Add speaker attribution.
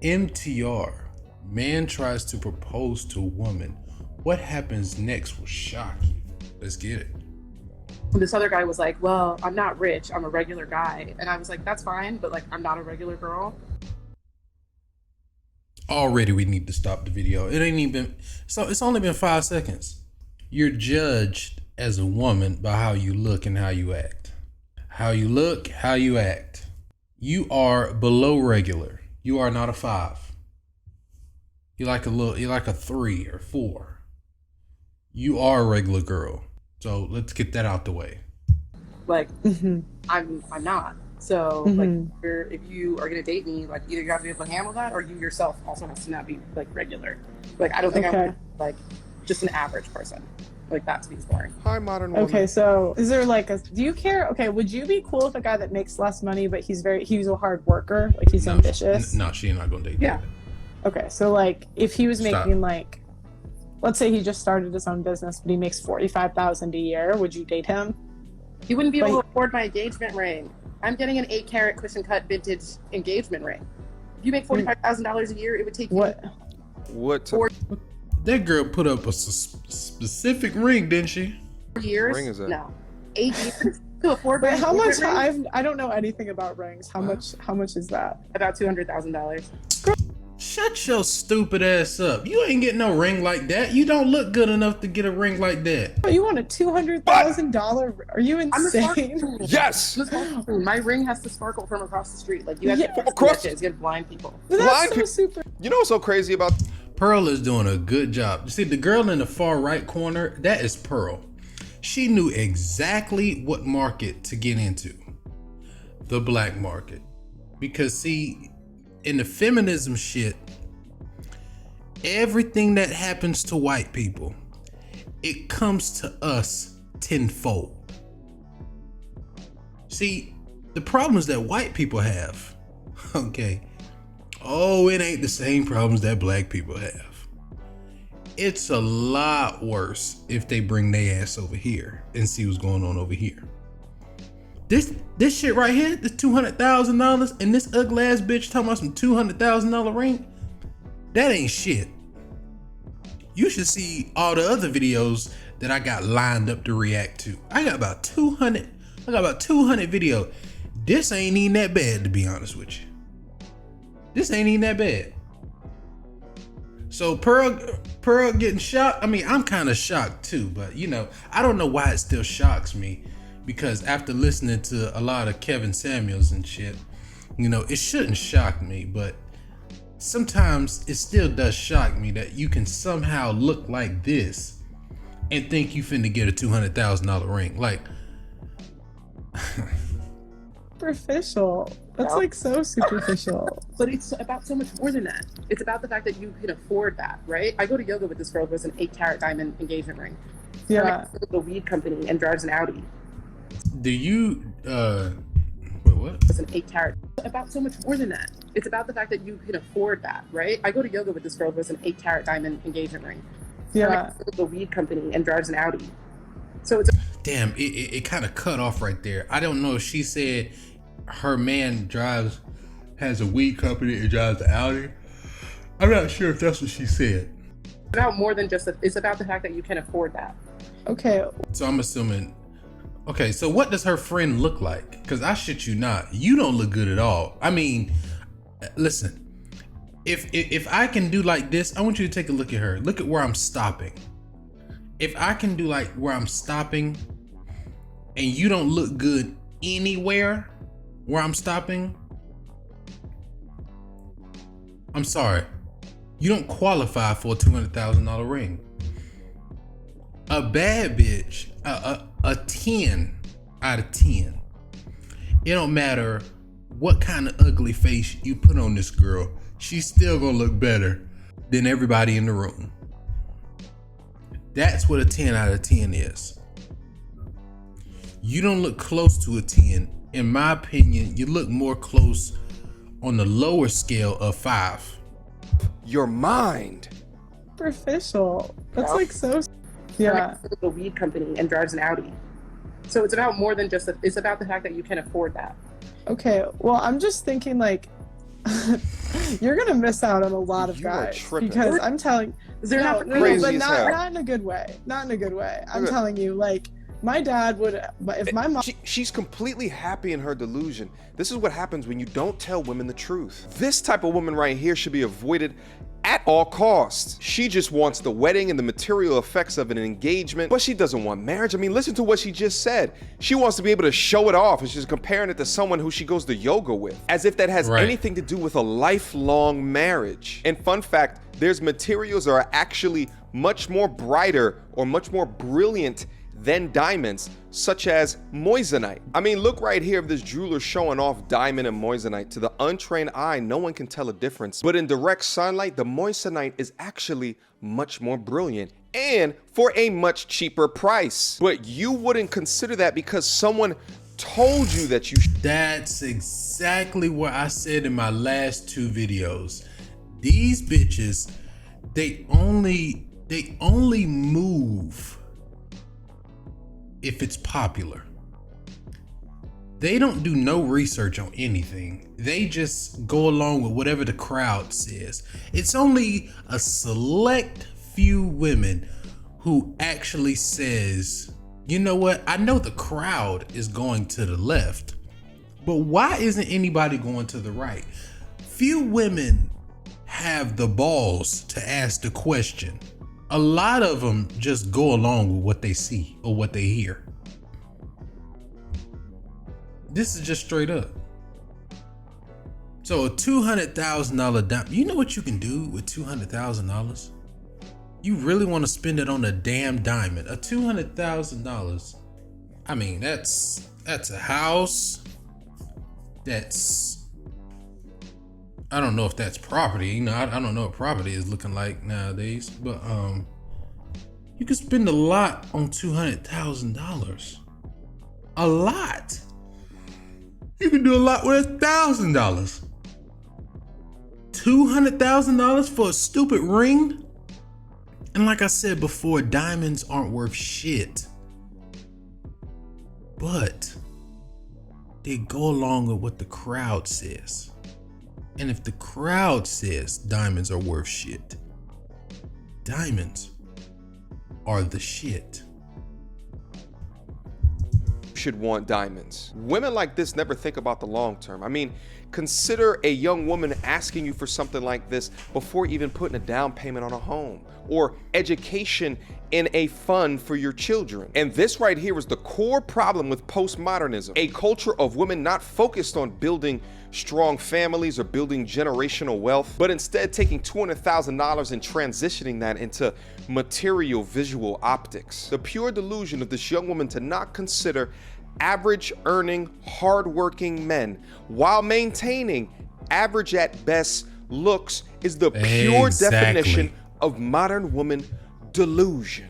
Speaker 1: MTR, man tries to propose to woman. What happens next will shock you. Let's get it.
Speaker 2: This other guy was like, well, I'm not rich, I'm a regular guy. And I was like, that's fine, but like, I'm not a regular girl.
Speaker 1: Already we need to stop the video. It ain't even, so it's only been 5 seconds. You're judged as a woman by how you look and how you act. How you look, how you act. You are below regular. You are not a 5. You're like a 3 or 4. You are a regular girl. So let's get that out the way.
Speaker 2: Like, I'm not. So like, if you are gonna date me, like either you have to be able to handle that, or you yourself also has to not be like regular. Like I don't think I'm like just an average person. Like that to me is boring.
Speaker 3: Hi, modern woman.
Speaker 4: Okay, so is there like do you care? Okay, would you be cool with a guy that makes less money, but he's a hard worker, like he's ambitious?
Speaker 1: No, she's not gonna date
Speaker 2: Yeah.
Speaker 1: that.
Speaker 4: Okay, so like if he was making like, let's say he just started his own business, but he makes $45,000 a year, would you date him?
Speaker 2: You wouldn't be able to afford my engagement ring. I'm getting an 8-carat cushion cut vintage engagement ring. If you make $45,000 a year, it would take you
Speaker 3: What?
Speaker 1: That girl put up a specific ring, didn't she?
Speaker 2: 4 years.
Speaker 3: What ring is that?
Speaker 2: No, 8 years to afford.
Speaker 4: Wait, how much?
Speaker 2: Ring?
Speaker 4: I don't know anything about rings. How much is that?
Speaker 2: About $200,000.
Speaker 1: Shut your stupid ass up. You ain't getting no ring like that. You don't look good enough to get a ring like that.
Speaker 4: Oh, you want a $200,000? Are you insane?
Speaker 3: Yes.
Speaker 2: My ring has to sparkle from across the street. Like you have to
Speaker 3: across.
Speaker 2: It's gonna blind people.
Speaker 4: That's so super.
Speaker 3: You know what's so crazy about?
Speaker 1: Pearl is doing a good job. You see, the girl in the far right corner, that is Pearl. She knew exactly what market to get into. The black market. Because see, in the feminism shit, everything that happens to white people, it comes to us tenfold. See, the problems that white people have, okay, oh, it ain't the same problems that black people have. It's a lot worse if they bring their ass over here and see what's going on over here. This shit right here, this $200,000, and this ugly ass bitch talking about some $200,000 ring, that ain't shit. You should see all the other videos that I got lined up to react to. I got about 200 videos. This ain't even that bad, to be honest with you. This ain't even that bad. So Pearl getting shocked. I mean, I'm kind of shocked too, but you know, I don't know why it still shocks me, because after listening to a lot of Kevin Samuels and shit, you know, it shouldn't shock me, but sometimes it still does shock me that you can somehow look like this and think you finna get a $200,000 ring. Like,
Speaker 4: superficial. That's like so superficial.
Speaker 2: But it's about so much more than that. It's about the fact that you can afford that, right? I go to yoga with this girl who has an 8-carat diamond engagement ring.
Speaker 4: Yeah.
Speaker 2: The weed company and drives an Audi.
Speaker 1: do you wait, what?
Speaker 2: It's an 8-carat. About so much more than that. It's about the fact that you can afford that, right? I go to yoga with this girl who has an 8-carat diamond engagement ring.
Speaker 4: Yeah.
Speaker 2: The weed company and drives an Audi. So it's
Speaker 1: Damn, it kind of cut off right there. I don't know if she said her man has a weed company and drives the Audi. I'm not sure if that's what she said.
Speaker 2: about more than just it's about the fact that you can afford that.
Speaker 4: Okay.
Speaker 1: So I'm assuming, okay, so what does her friend look like? Because I shit you not, you don't look good at all. I mean, listen, if I can do like this, I want you to take a look at her. Look at where I'm stopping. If I can do like where I'm stopping and you don't look good anywhere where I'm stopping, I'm sorry, you don't qualify for a $200,000 ring. A bad bitch, a 10 out of 10. It don't matter what kind of ugly face you put on this girl, she's still gonna look better than everybody in the room. That's what a 10 out of 10 is. You don't look close to a 10. In my opinion, you look more close on the lower scale of 5.
Speaker 3: Your mind.
Speaker 4: Superficial. That's like so. Yeah.
Speaker 2: The weed company and drives an Audi. So it's about more than just it's about the fact that you can afford that.
Speaker 4: Okay. Well, I'm just thinking like, You're gonna miss out on a lot of
Speaker 3: You are
Speaker 4: guys
Speaker 3: tripping.
Speaker 4: because I'm telling.
Speaker 2: Is there
Speaker 4: No,
Speaker 2: not
Speaker 4: no,
Speaker 3: Crazy
Speaker 4: but
Speaker 3: as hell.
Speaker 4: not in a good way. Not in a good way. I'm
Speaker 3: Okay.
Speaker 4: telling you, like my dad would, if my mom.
Speaker 3: She's completely happy in her delusion. This is what happens when you don't tell women the truth. This type of woman right here should be avoided at all costs. She just wants the wedding and the material effects of an engagement, but she doesn't want marriage. I mean, listen to what she just said. She wants to be able to show it off, and she's comparing it to someone who she goes to yoga with, as if that has
Speaker 1: Right.
Speaker 3: anything to do with a lifelong marriage. And fun fact, there's materials that are actually much more brighter or much more brilliant than diamonds, such as moissanite. I mean, look right here of this jeweler showing off diamond and moissanite. To the untrained eye, no one can tell a difference. But in direct sunlight, the moissanite is actually much more brilliant and for a much cheaper price. But you wouldn't consider that because someone told you that you should.
Speaker 1: That's exactly what I said in my last 2 videos. These bitches, they only move if it's popular. They don't do no research on anything. They just go along with whatever the crowd says. It's only a select few women who actually says, you know what? I know the crowd is going to the left, but why isn't anybody going to the right? Few women have the balls to ask the question. A lot of them just go along with what they see or what they hear. This is just straight up. So a $200,000 diamond, you know what you can do with $200,000? You really want to spend it on a damn diamond. A $200,000. I mean, that's a house. I don't know if that's property. You know, I don't know what property is looking like nowadays, but you can spend a lot on $200,000. A lot. You can do a lot with $1,000. $200,000 for a stupid ring? And like I said before, diamonds aren't worth shit. But they go along with what the crowd says. And if the crowd says diamonds are worth shit, diamonds are the shit.
Speaker 3: Should want diamonds. Women like this never think about the long term. I mean, consider a young woman asking you for something like this before even putting a down payment on a home or education in a fund for your children. And this right here is the core problem with postmodernism, a culture of women not focused on building strong families or building generational wealth, but instead taking $200,000 and transitioning that into material visual optics. The pure delusion of this young woman to not consider average earning, hardworking men while maintaining average at best looks is the pure
Speaker 1: Exactly.
Speaker 3: definition of modern woman delusion.